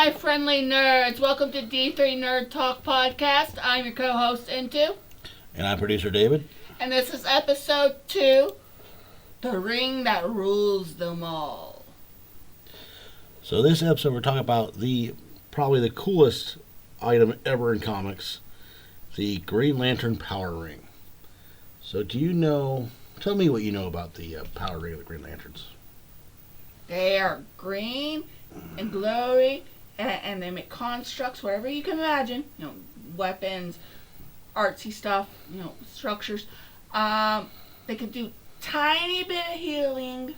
my friendly nerds. Welcome to D3 Nerd Talk Podcast. I'm your co-host, Entue. And I'm Producer David. And this is episode 2, The Ring That Rules Them All. So this episode we're talking about probably the coolest item ever in comics, the Green Lantern Power Ring. So tell me what you know about the Power Ring of the Green Lanterns. They are green and glowy, and they make constructs, whatever you can imagine. Weapons, artsy stuff, structures. They can do tiny bit of healing.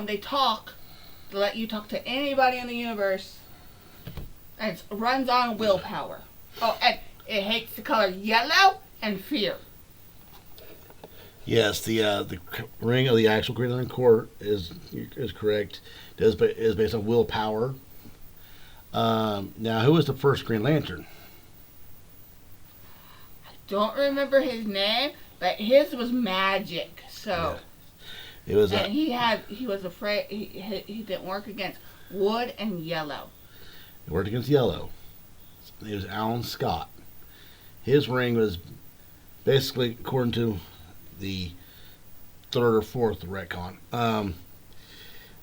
They talk. They let you talk to anybody in the universe. And it runs on willpower. Oh, and it hates the color yellow and fear. Yes, the ring of the actual Green Lantern Corps is correct. It is based on willpower. Now, who was the first Green Lantern? I don't remember his name, but his was magic. So, yeah. It was. And he was afraid. He didn't work against wood and yellow. He worked against yellow. It was Alan Scott. His ring was basically, according to the third or fourth retcon,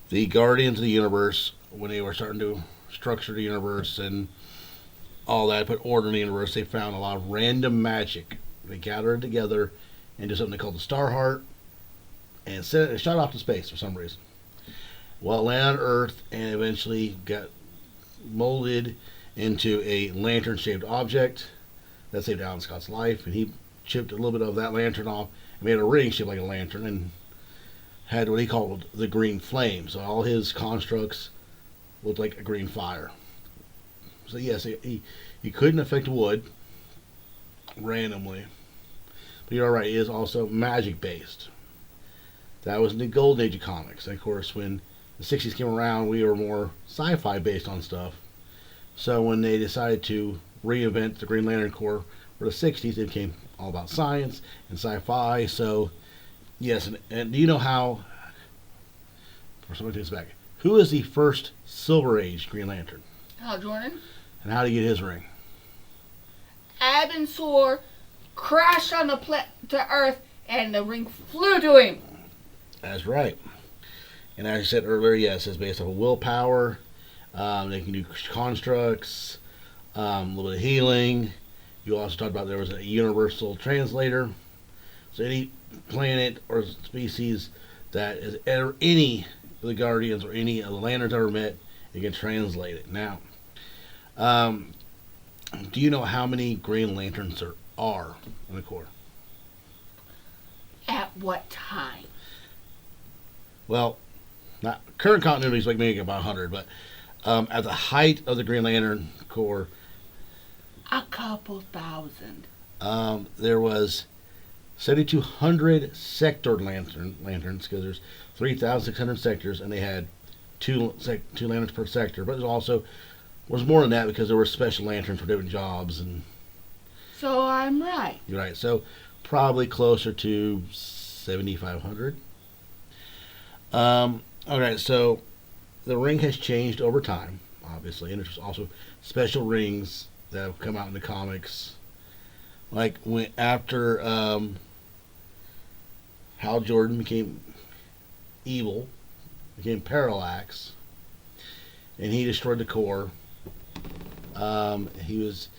the Guardians of the Universe, when they were starting to structure the universe and all that, put order in the universe, they found a lot of random magic. They gathered it together into something they called the Star Heart and shot off to space for some reason. Well, it landed on Earth and eventually got molded into a lantern-shaped object that saved Alan Scott's life, and he chipped a little bit of that lantern off and made a ring shaped like a lantern and had what he called the green flame. So all his constructs looked like a green fire. So yes, he couldn't affect wood randomly. But you're right, it is also magic based. That was in the golden age of comics. And of course, when the 60s came around, we were more sci-fi based on stuff. So when they decided to reinvent the Green Lantern Corps for the 60s, it became all about science and sci-fi. So yes, and do you know how, for somebody to take this back, who is the first Silver Age Green Lantern? Hal Jordan. And how did he get his ring? Abensor crashed on to Earth, and the ring flew to him. That's right. And as I said earlier, yes, it's based off of willpower. They can do constructs, a little bit of healing. You also talked about there was a universal translator. So any planet or species that is any of the Guardians or any of the Lanterns ever met, it can translate it. Now, do you know how many Green Lanterns there are in the Corps? At what time? Well, not current continuity is like maybe about 100, but at the height of the Green Lantern Corps, a couple thousand. There was 7,200 sector lanterns, because there's 3,600 sectors, and they had two lanterns per sector. But there also was more than that because there were special lanterns for different jobs. And so I'm right. You're right. So probably closer to 7,500. Okay, so the ring has changed over time, obviously, and there's also special rings that have come out in the comics. Like after Hal Jordan became evil, became Parallax, and he destroyed the Corps. He was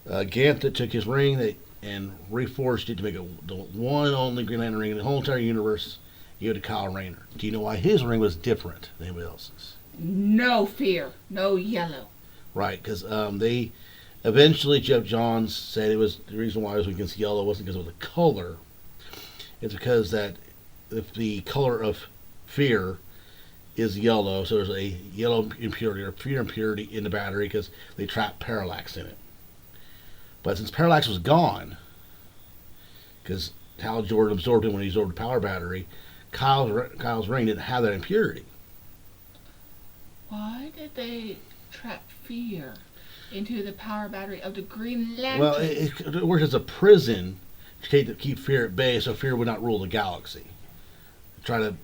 Ganthet took his ring and reforged it to make the one only Green Lantern ring in the whole entire universe. Gave it to Kyle Rayner. Do you know why his ring was different than anybody else's? No fear, no yellow. Right, because they eventually, Jeff Johns said it was the reason why it was against yellow wasn't because of the color. It's because that if the color of fear is yellow, so there's a yellow impurity or fear impurity in the battery because they trap Parallax in it. But since Parallax was gone, because Hal Jordan absorbed him when he absorbed the power battery, Kyle's ring didn't have that impurity. Why did they trap fear into the power battery of the Green Lantern? Well, it works as a prison to keep fear at bay, so fear would not rule the galaxy. Try to,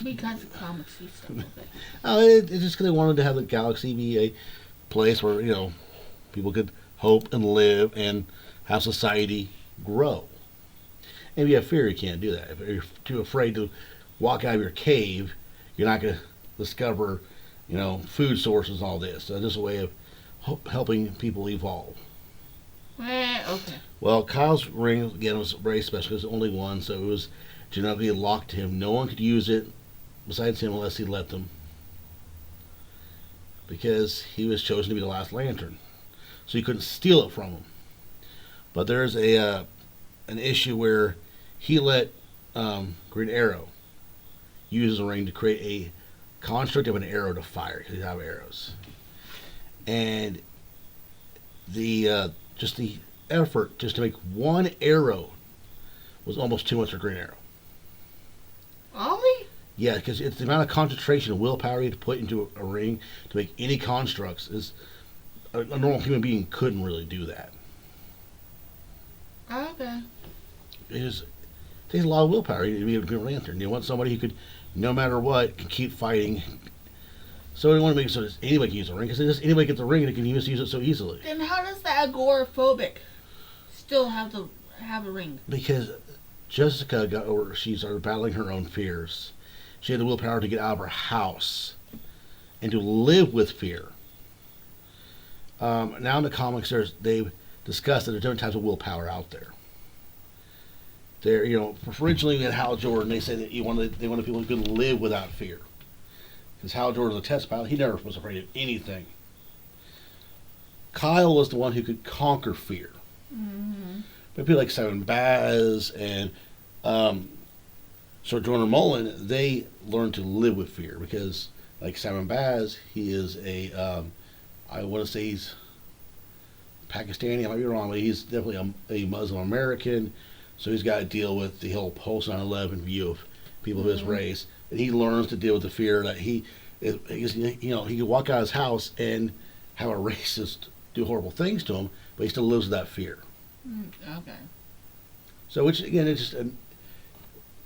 Because the comics see stuff with it. It's just because they wanted to have the galaxy be a place where, people could hope and live and have society grow. And if you have fear, you can't do that. If you're too afraid to walk out of your cave, you're not going to discover, food sources and all this. So this is a way of helping people evolve. Okay. Well, Kyle's ring, again, was very special. It was only one, so it was genetically locked to him. No one could use it besides him unless he let them. Because he was chosen to be the last lantern. So you couldn't steal it from him. But there's an issue where he let Green Arrow use his ring to create a construct of an arrow to fire. He have arrows. And the effort just to make one arrow was almost too much for Green Arrow. Ollie? Yeah, because it's the amount of concentration and willpower you have to put into a ring to make any constructs is a normal human being couldn't really do that. Okay. It takes a lot of willpower to be a Green Lantern. You want somebody who could, no matter what, can keep fighting. So we want to make it so that anybody can use a ring, because anybody gets a ring and can use it so easily. Then how does the agoraphobic still have a ring? Because Jessica she started battling her own fears. She had the willpower to get out of her house and to live with fear. Now in the comics, they've discussed that there's different types of willpower out there. Originally we had Hal Jordan. They said that they wanted people who could live without fear. Because Hal Jordan was a test pilot, he never was afraid of anything. Kyle was the one who could conquer fear. Mm-hmm. But people like Simon Baz and Sir Jordan Mullen, they learned to live with fear because, like Simon Baz, he is I want to say he's Pakistani, I might be wrong, but he's definitely a Muslim American, so he's got to deal with the whole post 9/11 view of people of his race, and he learns to deal with the fear that he could walk out of his house and have a racist do horrible things to him, but he still lives with that fear. Okay. So, which again, it's just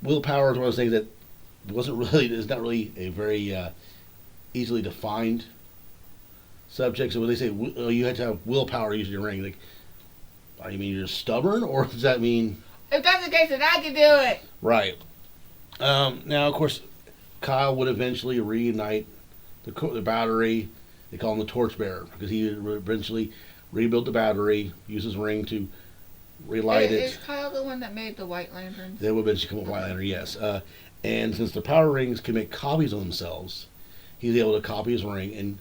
willpower is one of those things that is not really a very easily defined subject. So when they say you had to have willpower using your ring, like, you mean you're stubborn, or does that mean? If that's the case, then I can do it. Right. Now, of course, Kyle would eventually reignite the battery. They call him the torchbearer because he would eventually rebuild the battery, use his ring to relight it. Is Kyle the one that made the white lanterns? They would eventually come up with white lantern, yes. And since the power rings can make copies of themselves, he's able to copy his ring and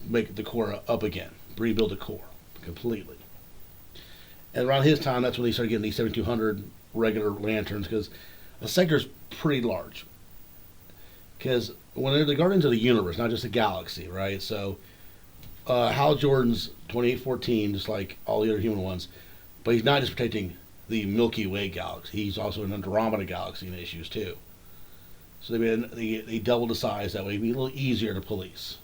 make the core up again, rebuild the core completely. And around his time, that's when they started getting these 7200 regular lanterns, because a sector's pretty large. Because when they're the guardians of the universe, not just the galaxy, right? So Hal Jordan's 2814, just like all the other human ones, but he's not just protecting the Milky Way galaxy. He's also in Andromeda galaxy and issues too. So they doubled the size that way. It'd be a little easier to police.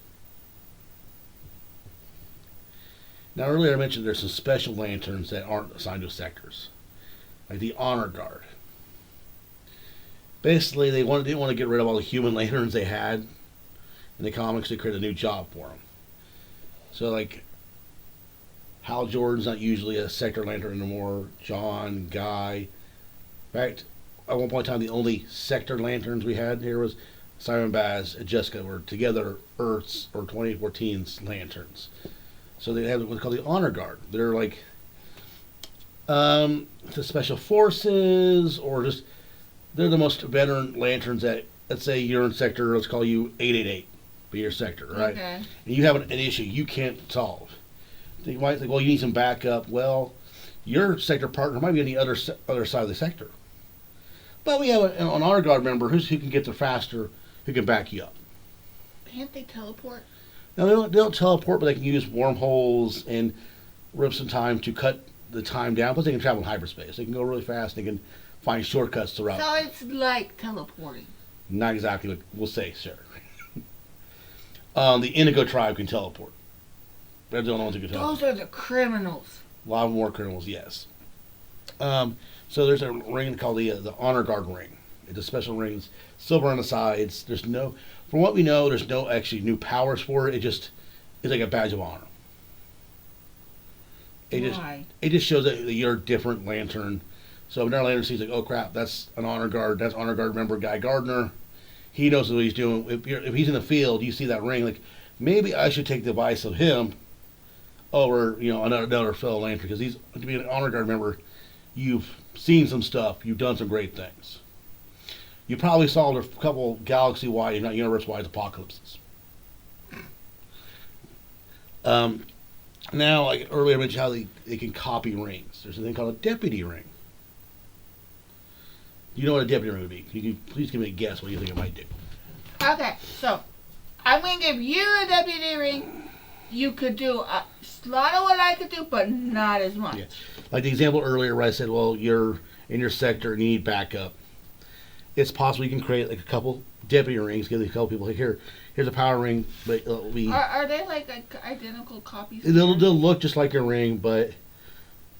Now earlier I mentioned there's some special lanterns that aren't assigned to sectors, like the Honor Guard. Basically, they didn't want to get rid of all the human lanterns they had in the comics. They created a new job for them. So, like, Hal Jordan's not usually a sector lantern anymore. John, Guy. In fact, at one point in time, the only sector lanterns we had here was Simon Baz and Jessica were together Earth's or 2014's lanterns. So they have what's called the Honor Guard. They're like the special forces, or just they're the most veteran lanterns that, let's say you're in sector, let's call you 888, be your sector, right? Okay. And you have an issue you can't solve. You might think, well, you need some backup. Well, your sector partner might be on the other side of the sector. But we have an Honor Guard member who can get there faster, who can back you up. Can't they teleport? Now, they don't teleport, but they can use wormholes and rip some time to cut the time down. Plus, they can travel in hyperspace. They can go really fast. They can find shortcuts throughout. So it's like teleporting. Not exactly what we'll say, sir. The Indigo tribe can teleport. They're the only ones who can teleport. Those are the criminals. A lot more criminals, yes. So there's a ring called the Honor Guard ring. It's a special ring. It's silver on the sides. From what we know, there's no actually new powers for it. It just is like a badge of honor. Why? It just shows that you're a different lantern. So when our lantern sees like, oh crap, that's an honor guard. That's honor guard member Guy Gardner. He knows what he's doing. If he's in the field, you see that ring. Like maybe I should take the advice of him over another fellow lantern because he's to be an honor guard member. You've seen some stuff. You've done some great things. You probably solved a couple galaxy-wide, if not universe-wide, apocalypses. Now, like earlier I mentioned how they can copy rings. There's a thing called a deputy ring. You know what a deputy ring would be. You can please give me a guess what you think it might do. Okay, so I'm going to give you a deputy ring. You could do a lot of what I could do, but not as much. Yeah. Like the example earlier where I said, well, you're in your sector and you need backup. It's possible you can create like a couple deputy rings, give a couple people, like, here's a power ring, but it'll be... Are they like identical copies? They'll look just like a ring, but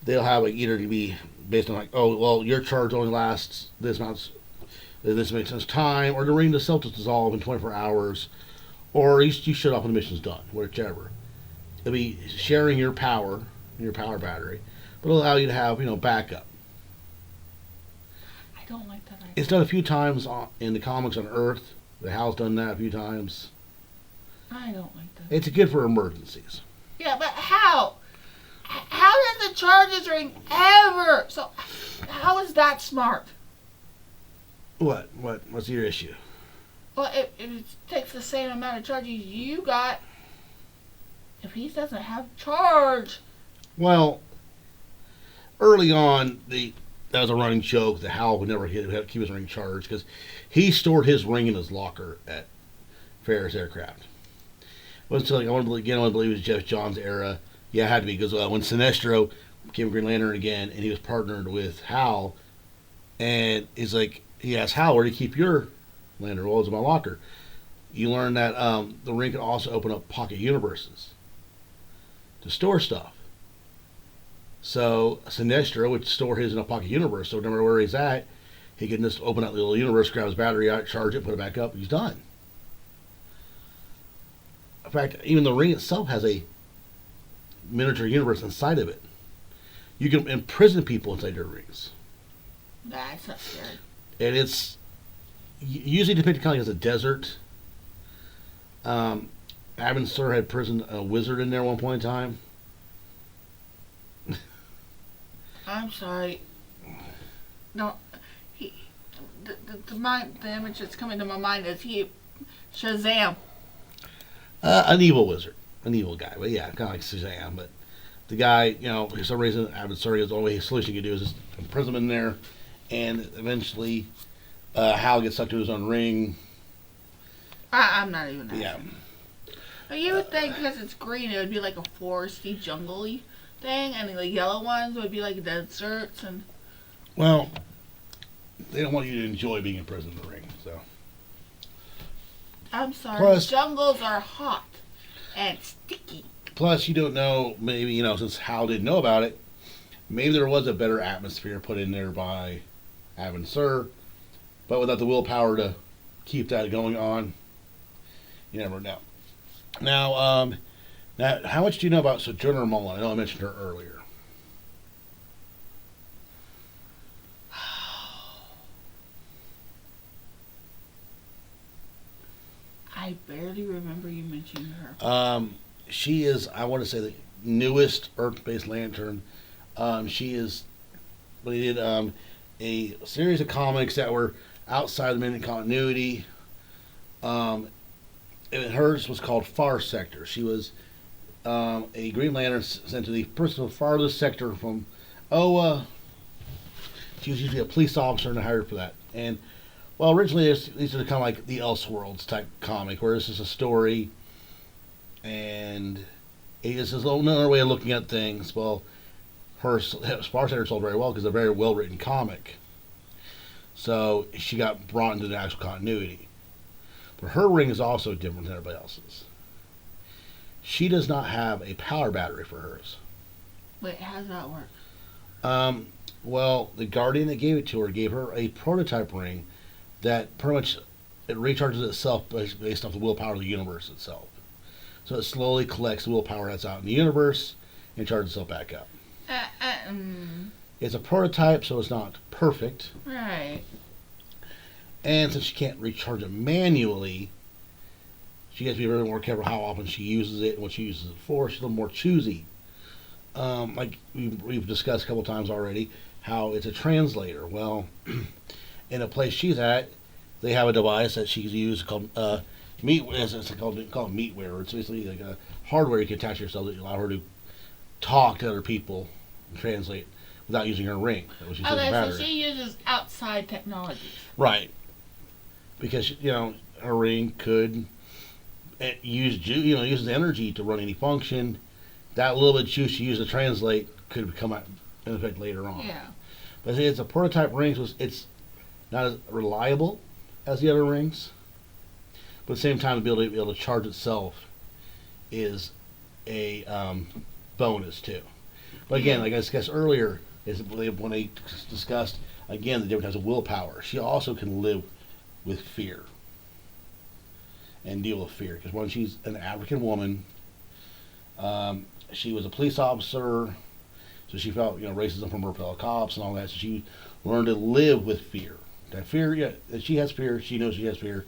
they'll have like either to be based on like, oh, well, your charge only lasts this much time, or the ring itself just dissolve in 24 hours, or you shut off when the mission's done, whichever. It'll be sharing your power, your power battery, but it'll allow you to have, backup. I don't like that idea. It's done a few times in the comics on Earth. The Hal's done that a few times. I don't like that. It's good for emergencies. Yeah, but how? How does the charges ring ever? So, how is that smart? What's your issue? Well, it takes the same amount of charges you got. If he doesn't have charge. Well, early on, that was a running joke that Hal would never keep his ring charged because he stored his ring in his locker at Ferris Aircraft. It wasn't until I want to believe it was Jeff Johns' era. Yeah, it had to be because when Sinestro became Green Lantern again and he was partnered with Hal, and he's like, he asked Hal, where do you keep your lantern? Well, it's in my locker. You learn that the ring can also open up pocket universes to store stuff. So Sinestro would store his in a pocket universe, so no matter where he's at, he can just open up the little universe, grab his battery out, charge it, put it back up, he's done. In fact, even the ring itself has a miniature universe inside of it. You can imprison people inside your rings. That's not scary. And it's usually depicted kind of like as a desert. Abin Sur had imprisoned a wizard in there at one point in time. I'm sorry. No, the image that's coming to my mind is Shazam. An evil wizard, an evil guy, but yeah, kind of like Shazam. But the guy, for some reason, Abin Sur, the only solution he could do is just imprison him in there, and eventually, Hal gets sucked to his own ring. I'm not even asking. Yeah. But you would think because it's green, it would be like a foresty, jungle-y thing, and the yellow ones would be like deserts and. Well, they don't want you to enjoy being imprisoned in the ring, so. I'm sorry. Plus, jungles are hot and sticky. Plus, you don't know, maybe, since Hal didn't know about it, maybe there was a better atmosphere put in there by Abin Sur, but without the willpower to keep that going on, you never know. Now, how much do you know about Sojourner Mullen? I know I mentioned her earlier. I barely remember you mentioning her. She is, I want to say, the newest Earth-based Lantern. She is, they did a series of comics that were outside the main continuity. Hers was called Far Sector. She was a Green Lantern sent to the personal farthest sector from Oa. She was usually a police officer and hired for that. And well, originally these are kind of like the Elseworlds type comic, where this is a story, and this is another way of looking at things. Well, her Far Sector sold very well because it's a very well written comic. So she got brought into the actual continuity. But her ring is also different than everybody else's. She does not have a power battery for hers. Wait, how does that work? Well, the Guardian that gave it to her gave her a prototype ring that pretty much it recharges itself based off the willpower of the universe itself. So it slowly collects the willpower that's out in the universe and charges itself back up. It's a prototype, so it's not perfect. Right. And since she can't recharge it manually, she has to be very more careful how often she uses it and what she uses it for. She's a little more choosy. Like we've discussed a couple times already, how it's a translator. Well, in a place she's at, they have a device that she's used called it's called meatware. It's basically like a hardware you can attach to yourself that allow her to talk to other people and translate without using her ring. Okay, so she uses outside technologies. Right. Because her ring could uses energy to run any function. That little bit of juice she used to translate could come out in effect later on. Yeah. But it's a prototype ring, so it's not as reliable as the other rings. But at the same time, to be able to charge itself is a bonus too. But again, like I discussed earlier, is when they discussed again the different types of willpower. She also can live with fear and deal with fear because when she's an African woman, she was a police officer, so she felt racism from her fellow cops and all that. So she learned to live with fear. That fear, that she has fear. She knows she has fear,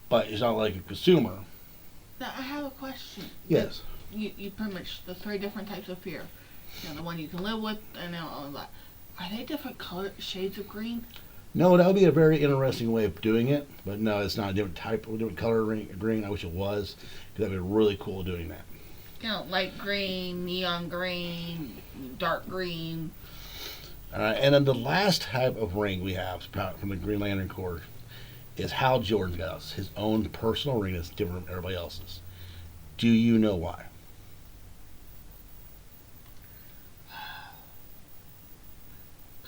but it's not like a consumer. Now I have a question. Yes. You pretty much the 3 different types of fear. The one you can live with, and all that. Are they different shades of green? No, that would be a very interesting way of doing it, but no, it's not a different type, a different color green. I wish it was, because that'd be really cool doing that. Light green, neon green, dark green. And then the last type of ring we have from the Green Lantern Corps is Hal Jordan's got his own personal ring that's different from everybody else's. Do you know why?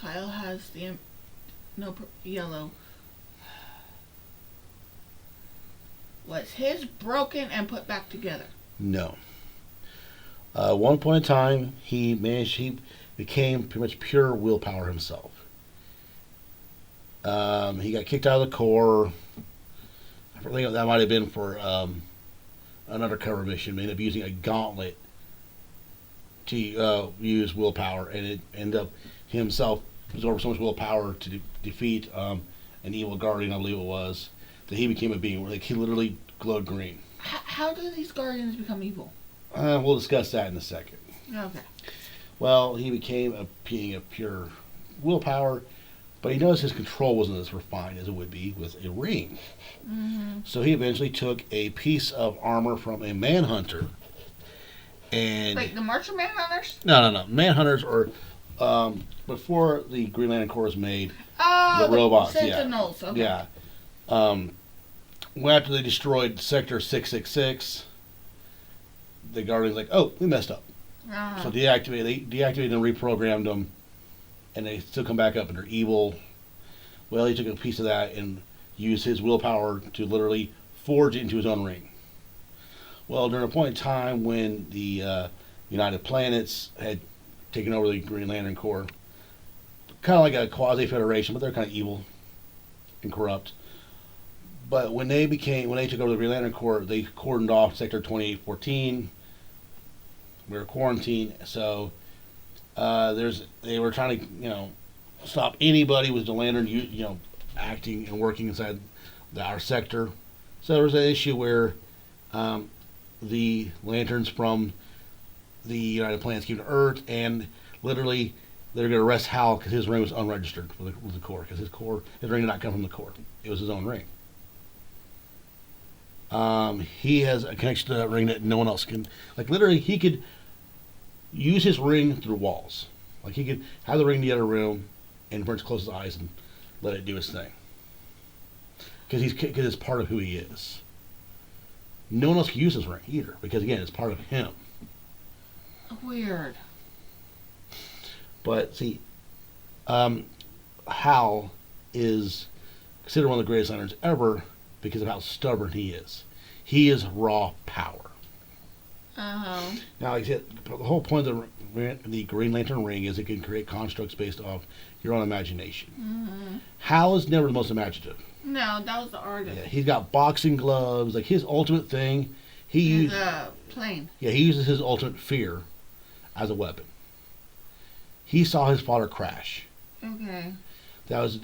Kyle has the yellow. Was his broken and put back together? No. One point in time, he became pretty much pure willpower himself. He got kicked out of the Corps. I think that might have been for an undercover mission. He ended up using a gauntlet to use willpower, and it ended up himself absorbed so much willpower to defeat an evil guardian, I believe it was, that he became a being. Like he literally glowed green. How do these guardians become evil? We'll discuss that in a second. Okay. Well, he became a being of pure willpower, but he noticed his control wasn't as refined as it would be with a ring. Mm-hmm. So he eventually took a piece of armor from a manhunter. And like the Martian Manhunters? No. Manhunters are before the Green Lantern Corps was made. Oh, the robots, Sentinels. Yeah. Okay. Yeah. Well, after they destroyed Sector 666, the Guardians like, oh, we messed up. Uh-huh. So they deactivated and reprogrammed them, and they still come back up and they're evil. Well, he took a piece of that and used his willpower to literally forge it into his own ring. Well, during a point in time when the United Planets had taken over the Green Lantern Corps, kind of like a quasi-federation, but they're kind of evil and corrupt. But when they took over the Green Lantern Corps, they cordoned off Sector 2814. We were quarantined, so they were trying to stop anybody with the Lantern acting and working inside our sector. So there was an issue where the Lanterns from the United Planets came to Earth, and literally they were going to arrest Hal because his ring was unregistered with the Corps, because his ring did not come from the Corps. It was his own ring. He has a connection to that ring that no one else can. Like literally, he could use his ring through walls. Like he could have the ring in the other room and pretty much close his eyes and let it do its thing. Because it's part of who he is. No one else can use his ring either, because again, it's part of him. Weird. But see, Hal is considered one of the greatest Lanterns ever because of how stubborn he is. He is raw power. Uh-huh. Now, like I said, the whole point of the Green Lantern ring is it can create constructs based off your own imagination. Mm-hmm. Hal is never the most imaginative. No, that was the artist. Yeah, he's got boxing gloves. Like his ultimate thing, he His, uses. plane. Yeah, he uses his ultimate fear as a weapon. He saw his father crash. Okay. That was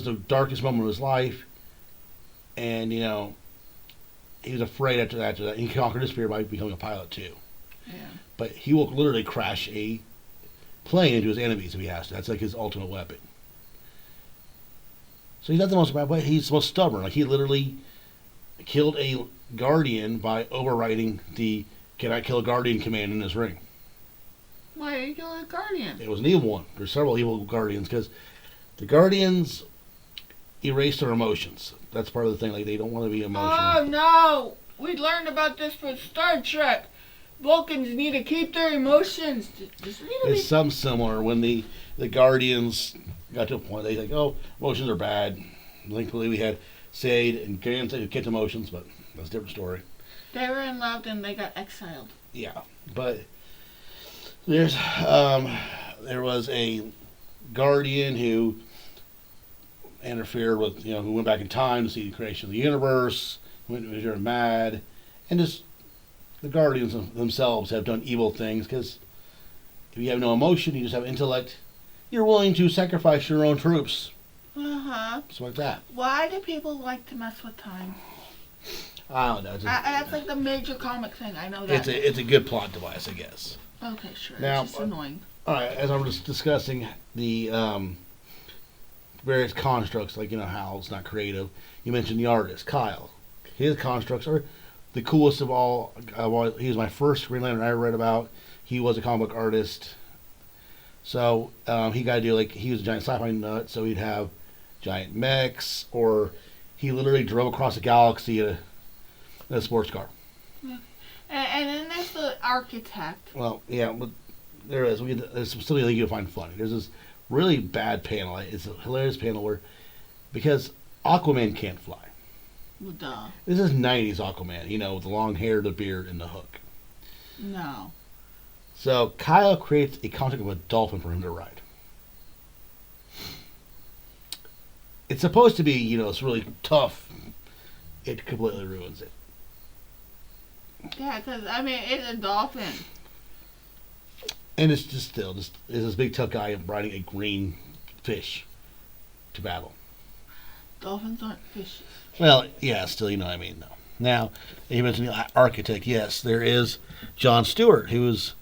the darkest moment of his life, and he was afraid after that. He conquered his fear by becoming a pilot too. Yeah. But he will literally crash a plane into his enemies if he has to. That's like his ultimate weapon. So he's not the most bad, but he's the most stubborn. Like he literally killed a guardian by overriding the "Can I kill a guardian" command in his ring. Why are you killing a guardian? It was an evil one. There's several evil guardians because the guardians erase their emotions. That's part of the thing. Like they don't want to be emotional. Oh no! We learned about this from Star Trek. Vulcans need to keep their emotions just a little It's bit. something similar when the guardians got to a point they think, oh, emotions are bad. Thankfully, we had Sade and Gans who kept emotions, but that's a different story. They were in love and they got exiled. Yeah, but there was a guardian who interfered with, who went back in time to see the creation of the universe, went mad, and just the guardians themselves have done evil things because if you have no emotion, you just have intellect, you're willing to sacrifice your own troops. Uh-huh. Something like that. Why do people like to mess with time? I don't know. That's like the major comic thing. I know that. It's a good plot device, I guess. Okay, sure. Now, It's just annoying. All right, as I'm just discussing the various constructs, like how it's not creative. You mentioned the artist, Kyle. His constructs are the coolest of all. He was my first Green Lantern I read about. He was a comic book artist. So he got to do, like, he was a giant sci-fi nut, so he'd have giant mechs, or he literally drove across the galaxy in a sports car. Yeah. And then there's the architect. Well, yeah, but there is. There's still something you'll find funny. There's this really bad panel. It's a hilarious panel where, because Aquaman can't fly. Well, duh. This is 90s Aquaman, with the long hair, the beard, and the hook. No. So Kyle creates a construct of a dolphin for him to ride. It's supposed to be, it's really tough. It completely ruins it. Yeah, because, it's a dolphin. And it's just is this big tough guy riding a green fish to battle. Dolphins aren't fishes. Well, yeah, still, you know what I mean, though. Now, you mentioned the architect. Yes, there is John Stewart, who was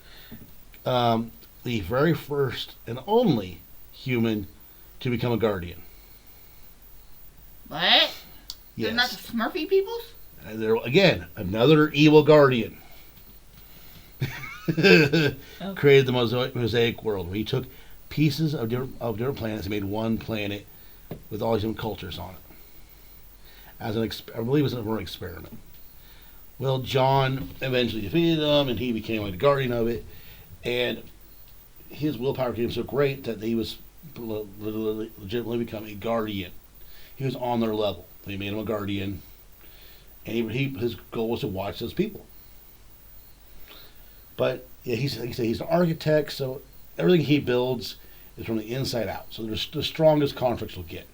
the very first and only human to become a guardian. What? Yes. They're not the Smurfy peoples? There again, another evil guardian. Created the mosaic world, where he took pieces of different planets and made one planet with all these different cultures on it. I believe it was an experiment. Well, John eventually defeated them, and he became like the guardian of it. And his willpower became so great that he was legitimately become a guardian. He was on their level. They made him a guardian, and his goal was to watch those people. But yeah, he's an architect, so everything he builds is from the inside out. So there's the strongest constructs will get,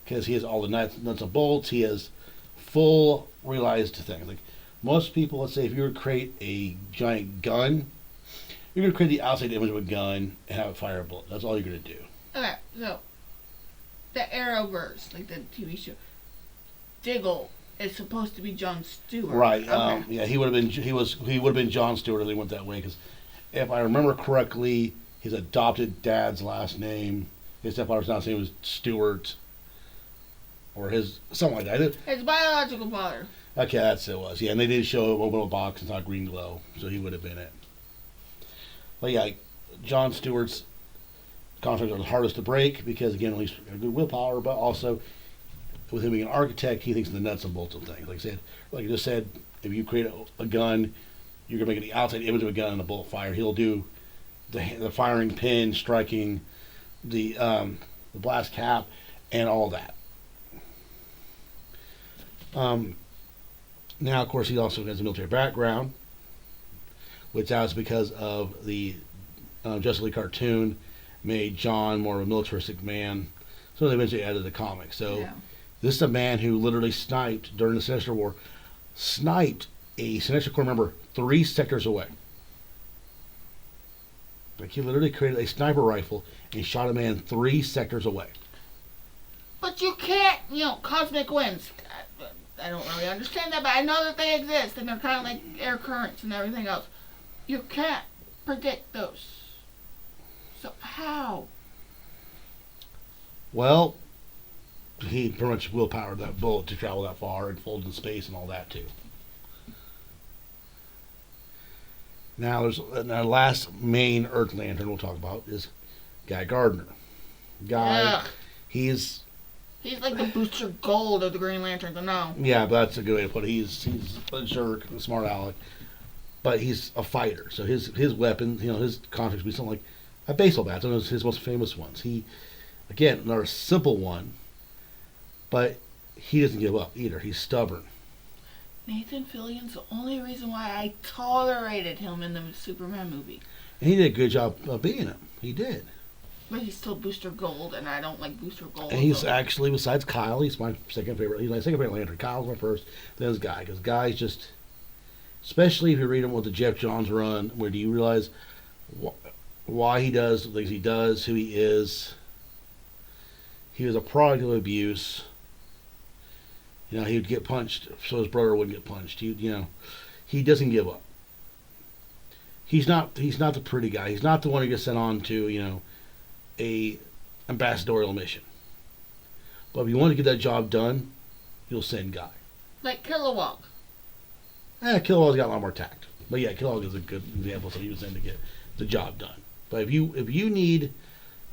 because he has all the nuts and bolts. He has full realized things. Like most people, let's say if you were to create a giant gun, you're going to create the outside image of a gun and have it fire a bullet. That's all you're going to do. Okay, so the Arrowverse, like the TV show, Diggle is supposed to be John Stewart. Right. Okay. Yeah, he would have been John Stewart if they went that way. Because if I remember correctly, his adopted dad's last name, his stepfather's last name was Stewart, or his something like that. His biological father. Okay, that's it was. Yeah, and they did show a little box and saw green glow, so he would have been it. But yeah, John Stewart's contracts are the hardest to break because, again, at least good willpower, but also with him being an architect, he thinks of the nuts and bolts of things. Like I just said, if you create a gun, you're gonna make the outside image of a gun and a bullet fire. He'll do the firing pin, striking, the blast cap, and all that. Now, of course, he also has a military background, which that was because of the Justice League cartoon made John more of a militaristic man. So they eventually added the comic. So Yeah. This is a man who literally sniped during the Sinestro War, sniped a Sinestro Corps member 3 sectors away. Like he literally created a sniper rifle and shot a man 3 sectors away. But you can't, cosmic winds. I don't really understand that, but I know that they exist, and they're kind of like air currents and everything else. You can't predict those. So how? Well, he pretty much willpowered that bullet to travel that far and fold in space and all that too. Now, there's our last main Earth Lantern we'll talk about is Guy Gardner. Guy, he's like the Booster Gold of the Green Lanterns, I know. Yeah, but that's a good way to put it. He's a jerk, a smart aleck, but he's a fighter. So his weapon, his contracts be something like a baseball bat. One of his most famous ones. He, again, another simple one, but he doesn't give up either. He's stubborn. Nathan Fillion's the only reason why I tolerated him in the Superman movie. And he did a good job of being him. He did. But he's still Booster Gold, and I don't like Booster Gold. And he's actually, besides Kyle, he's my second favorite. He's my second favorite Lantern. Kyle's my first, then it's Guy. Because Guy's just, especially if you read him with the Jeff Johns run, where do you realize why he does the things he does, who he is. He was a product of abuse. He would get punched so his brother wouldn't get punched. He doesn't give up. He's not the pretty guy. He's not the one who gets sent on to, a ambassadorial mission. But if you want to get that job done, you'll send Guy. Like Kilowog. Kilowog's got a lot more tact. But yeah, Kilowog is a good example of somebody you would send to get the job done. But if you need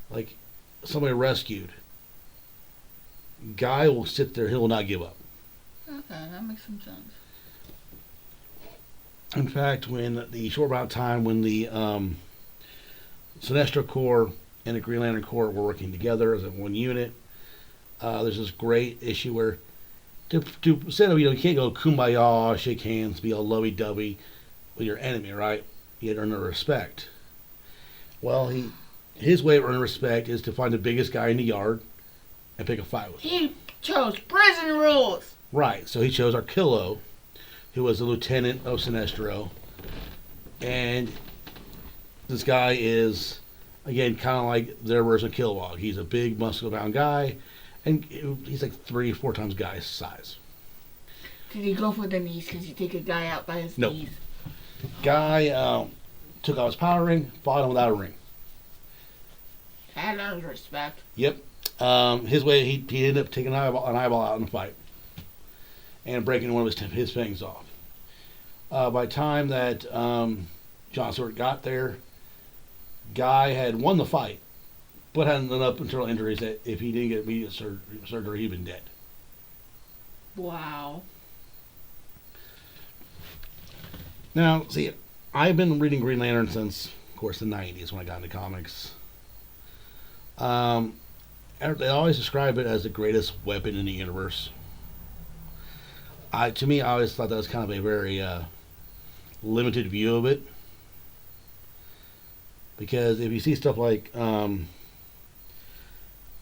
like somebody rescued, Guy will sit there, he will not give up. Okay, that makes some sense. In fact, when the short amount of time when the Sinestro Corps and the Green Lantern Corps were working together as a one unit, there's this great issue where to instead of you can't go kumbaya, shake hands, be all lovey-dovey with your enemy, right? You had to earn their respect. Well, his way of earning respect is to find the biggest guy in the yard and pick a fight with him. He chose prison rules. Right, so he chose Arkillo, who was a lieutenant of Sinestro, and this guy is, again, kind of like their version of Kilowog. He's a big, muscle-bound guy, and he's like 3 or 4 times Guy's size. Did he go for the knees? Because you take a guy out by his knees. Guy took out his power ring, fought him without a ring. That earns respect. Yep. His way, he ended up taking an eyeball out in the fight and breaking one of his fangs off. By the time that John Stewart got there, Guy had won the fight, but had enough internal injuries that if he didn't get immediate surgery, he'd been dead. Wow. Now, see, I've been reading Green Lantern since, of course, the 90s when I got into comics. They always describe it as the greatest weapon in the universe. To me, I always thought that was kind of a very limited view of it. Because if you see stuff like, I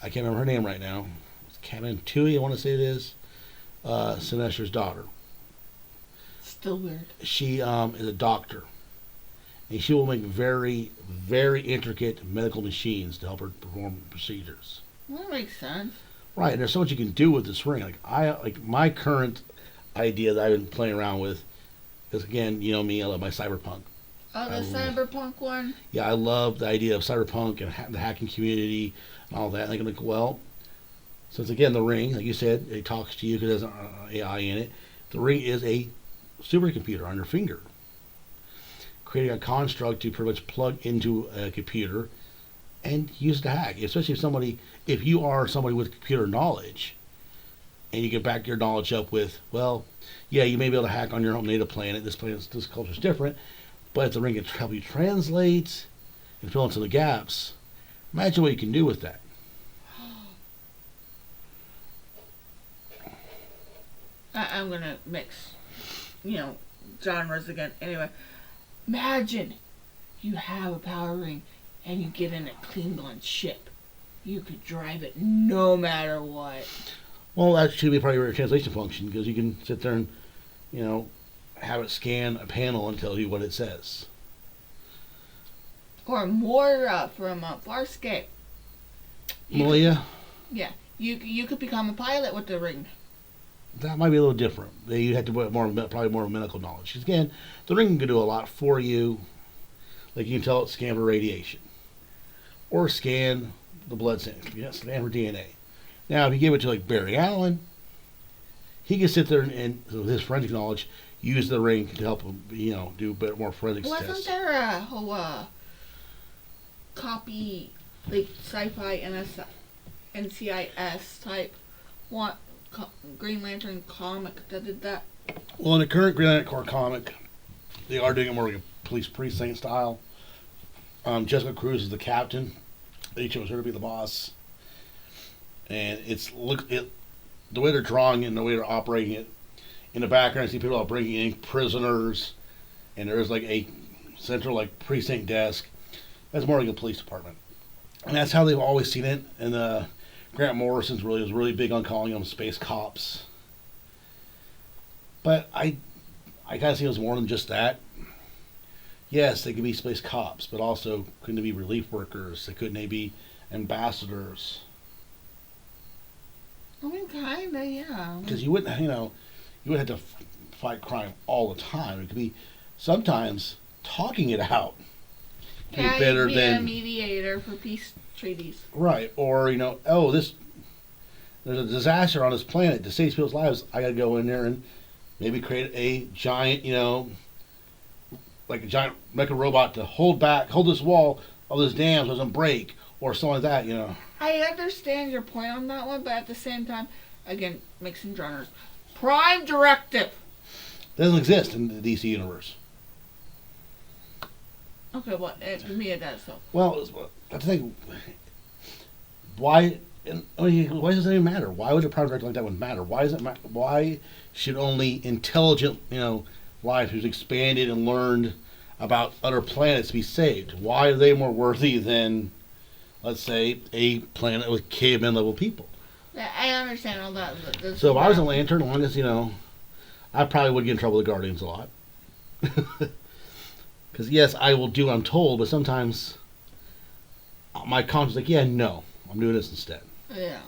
can't remember her name right now. It's Entue, I want to say it is. Sinestro's daughter. Still weird. She is a doctor. And she will make very, very intricate medical machines to help her perform procedures. Well, that makes sense. Right, and there's so much you can do with this ring. Like my current idea that I've been playing around with is, again, me, I love my cyberpunk. Oh, the cyberpunk one? Yeah, I love the idea of cyberpunk and the hacking community and all that. And I'm like, well, since again the ring, like you said, it talks to you because it has AI in it. The ring is a supercomputer on your finger, creating a construct to pretty much plug into a computer and use it to hack. Especially if you are somebody with computer knowledge, and you can back your knowledge up with, well, yeah, you may be able to hack on your own native planet. This culture's different, but if the ring can help you translate and fill in some of the gaps, imagine what you can do with that. I'm gonna mix, genres again. Anyway, imagine you have a power ring and you get in a Klingon ship. You could drive it no matter what. Well, that should be part of your translation function because you can sit there and, you know, have it scan a panel and tell you what it says. Or more from Farscape. Well, yeah. Yeah, you could become a pilot with the ring. That might be a little different. You have to put probably more medical knowledge. 'Cause again, the ring can do a lot for you. Like you can tell it scan for radiation, or scan the blood sample. Scan for DNA. Now, if you give it to like Barry Allen, he can sit there and with his forensic knowledge, use the ring to help him, do a bit more forensics tests. Wasn't there a whole copy, like sci-fi NCIS type one? Green Lantern comic that did that. Well, in the current Green Lantern Corps comic, they are doing it more like a police precinct style. Jessica Cruz is the captain. They chose her to be the boss, and the way they're drawing it and the way they're operating it. In the background, I see people are bringing in prisoners, and there is like a central like precinct desk. That's more like a police department, and that's how they've always seen it. And Grant Morrison's was really big on calling them space cops. But I kind of see it as more than just that. Yes, they could be space cops, but also couldn't they be relief workers? Couldn't they be ambassadors? I mean, kinda, yeah. Because you wouldn't have to fight crime all the time. It could be sometimes talking it out. Yeah, better be than a mediator for peace treaties. Right, or there's a disaster on this planet to save people's lives. I got to go in there and maybe create a giant, like a giant mecha robot to hold this wall of this dam so it doesn't break, or something like that. I understand your point on that one, but at the same time, again, mixing genres. Prime Directive doesn't exist in the DC universe. Okay, well, to me it does, though. Well, that's the thing. Why does it even matter? Why would a Prime Directive like that one matter? Why should only intelligent, life who's expanded and learned about other planets be saved? Why are they more worthy than, let's say, a planet with caveman level people? I understand all that. So if I was a Lantern, as long as, I probably would get in trouble with the Guardians a lot. Because, yes, I will do what I'm told, but sometimes my conscience is like, yeah, no, I'm doing this instead. Yeah.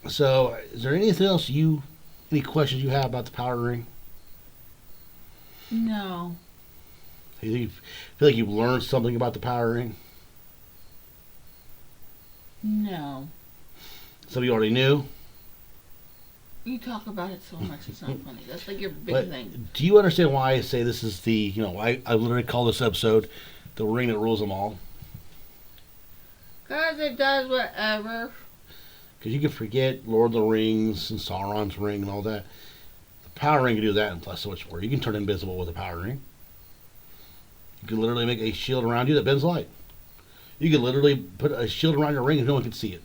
So, is there anything else any questions you have about the Power Ring? No. You feel like you've learned something about the Power Ring? No. Something you already knew? You talk about it so much, it's not funny. That's like your big thing. Do you understand why I say this is I literally call this episode The Ring That Rules Them All? Because it does whatever. Because you can forget Lord of the Rings and Sauron's ring and all that. The Power Ring can do that and plus so much more. You can turn invisible with a Power Ring. You can literally make a shield around you that bends light. You can literally put a shield around your ring and no one can see it.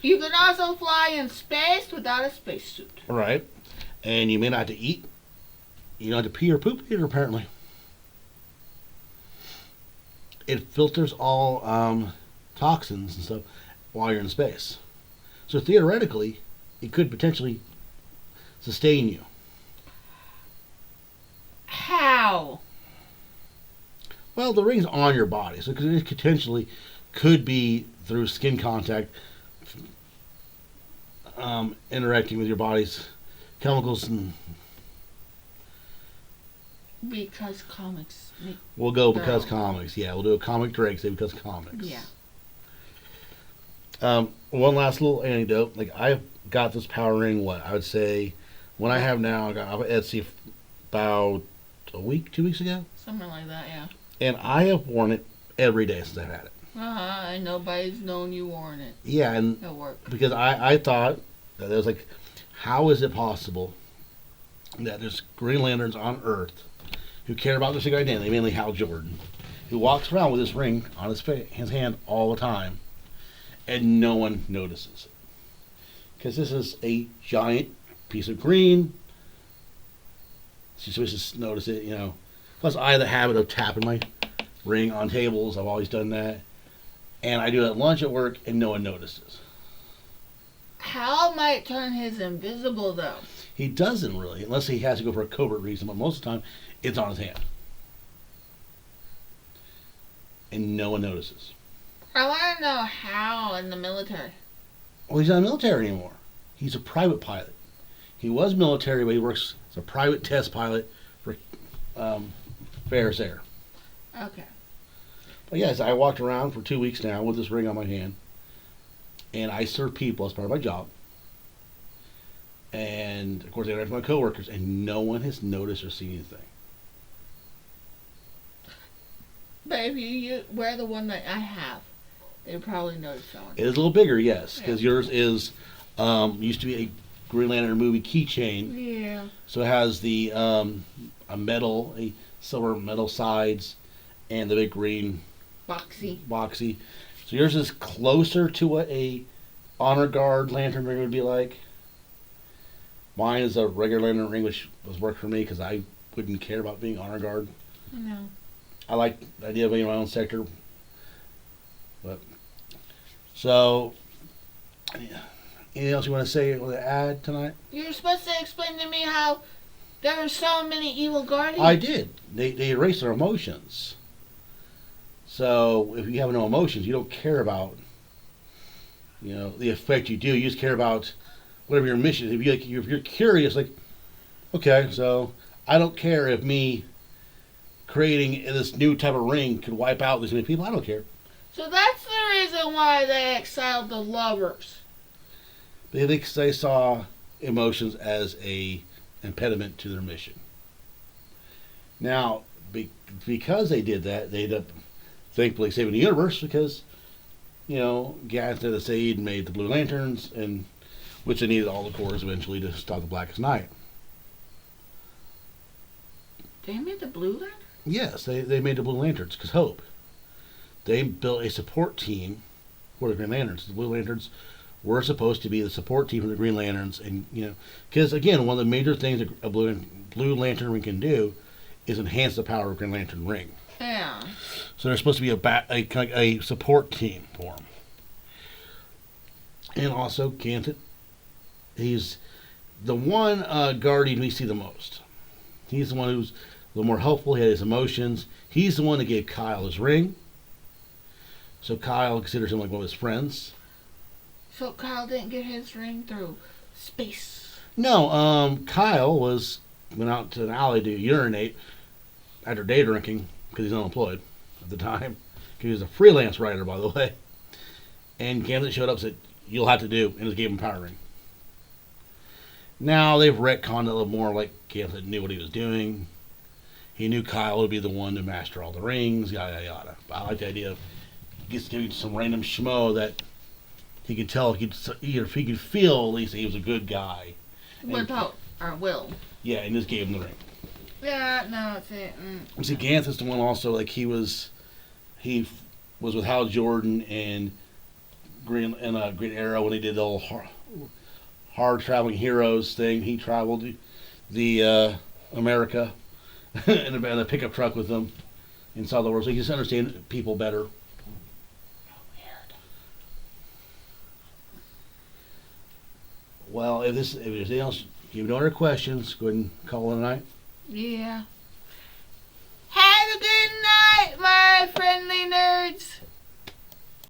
You can also fly in space without a spacesuit. Right. And you may not have to eat. You don't have to pee or poop either, apparently. It filters all toxins and stuff while you're in space. So theoretically, it could potentially sustain you. How? Well, the ring's on your body, so it potentially could be through skin contact, interacting with your body's chemicals, and because comics. We'll go because comics. Yeah, we'll do a comic Drake say because comics. Yeah. One last little anecdote. Like I got this Power Ring. I would say, when I have now, I got off of Etsy about a week, 2 weeks ago. Something like that, yeah. And I have worn it every day since I've had it. And nobody's known you worn it. Yeah, and at work. Because I thought that it was like, how is it possible that there's Green Lanterns on Earth who care about their secret identity, mainly Hal Jordan, who walks around with this ring on his hand all the time, and no one notices it? Because this is a giant piece of green. She's supposed to notice it, Plus, I have the habit of tapping my ring on tables. I've always done that. And I do it at lunch at work, and no one notices. Hal might turn his invisible, though. He doesn't really, unless he has to go for a covert reason, but most of the time, it's on his hand. And no one notices. I want to know how in the military. Well, he's not military anymore. He's a private pilot. He was military, but he works as a private test pilot for Ferris Air. Okay. But yes, I walked around for 2 weeks now with this ring on my hand, and I serve people as part of my job. And of course, I interact with my coworkers, and no one has noticed or seen anything. But if you wear the one that I have, they probably notice that one. It is a little bigger, yes, because yours is used to be a Green Lantern movie keychain. Yeah. So it has the a silver metal sides, and the big green boxy. So yours is closer to what a honor guard lantern ring would be like. Mine is a regular lantern ring, which was work for me because I wouldn't care about being honor guard. No. I like the idea of being in my own sector. But so, anything else you want to say or add tonight? You're supposed to explain to me how there are so many evil guardians. I did. They erase their emotions. So if you have no emotions, you don't care about, the effect you do. You just care about whatever your mission is. If you're curious, like, okay, so I don't care if me creating this new type of ring could wipe out this many people. I don't care. So that's the reason why they exiled the lovers. They saw emotions as a impediment to their mission. Now, because they did that, they ended up thankfully saving the universe because, Gath and the Said made the Blue Lanterns, and which they needed all the cores eventually to stop the Blackest Night. They made the Blue Lantern? Yes, they made the Blue Lanterns because Hope. They built a support team for the Green Lanterns. The Blue Lanterns were supposed to be the support team for the Green Lanterns, and because again, one of the major things a Blue Lantern ring can do is enhance the power of Green Lantern ring. Yeah. So there's supposed to be a support team for him. And also, Ganthet, he's the one guardian we see the most. He's the one who's a little more helpful. He had his emotions. He's the one that gave Kyle his ring. So Kyle considers him like one of his friends. So Kyle didn't get his ring through space? No, Kyle went out to an alley to urinate after day drinking because he's unemployed at the time. He was a freelance writer, by the way. And Ganthet showed up and said, "You'll have to do," and just gave him power ring. Now they've retconned it a little more, like Ganthet knew what he was doing. He knew Kyle would be the one to master all the rings, yada yada. But I like the idea of just giving some random schmo that he could tell, he could feel at least that he was a good guy. Without our will. Yeah, and just gave him the ring. Yeah, no, it's it. See, Ganthet's the one also, like he was with Hal Jordan and Green Arrow when they did the whole hard traveling heroes thing. He traveled the America in a pickup truck with them and saw the world, so he just understand people better. Weird. Well, if there's anything else, if you have no other questions, go ahead and call it a night. Yeah. Have a good night, my friendly nerds.